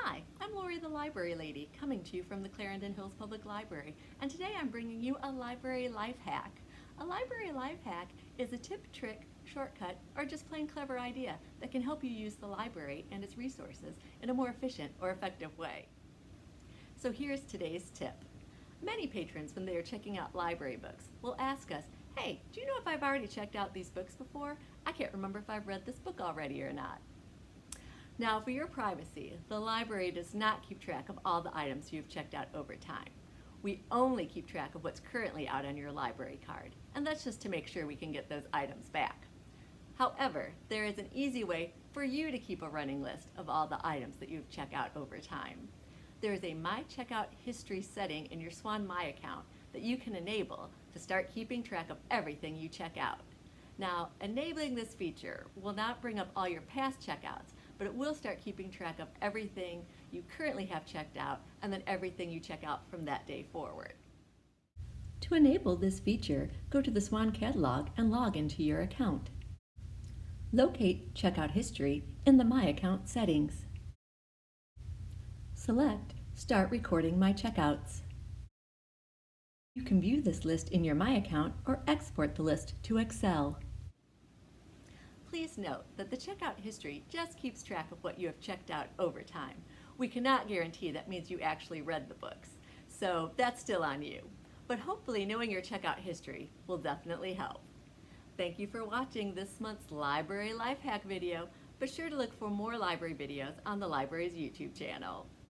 Hi, I'm Lori the Library Lady, coming to you from the Clarendon Hills Public Library, and today I'm bringing you a library life hack. A library life hack is a tip, trick, shortcut, or just plain clever idea that can help you use the library and its resources in a more efficient or effective way. So here's today's tip. Many patrons, when they are checking out library books, will ask us, "Hey, do you know if I've already checked out these books before? I can't remember if I've read this book already or not." Now, for your privacy, the library does not keep track of all the items you've checked out over time. We only keep track of what's currently out on your library card, and that's just to make sure we can get those items back. However, there is an easy way for you to keep a running list of all the items that you've checked out over time. There is a My Checkout History setting in your Swan My account that you can enable to start keeping track of everything you check out. Now, enabling this feature will not bring up all your past checkouts, but it will start keeping track of everything you currently have checked out and then everything you check out from that day forward. To enable this feature, go to the Swan catalog and log into your account. Locate Checkout History in the My Account settings. Select Start Recording My Checkouts. You can view this list in your My Account or export the list to Excel. Please note that the checkout history just keeps track of what you have checked out over time. We cannot guarantee that means you actually read the books, so that's still on you. But hopefully knowing your checkout history will definitely help. Thank you for watching this month's Library Life Hack video. Be sure to look for more library videos on the library's YouTube channel.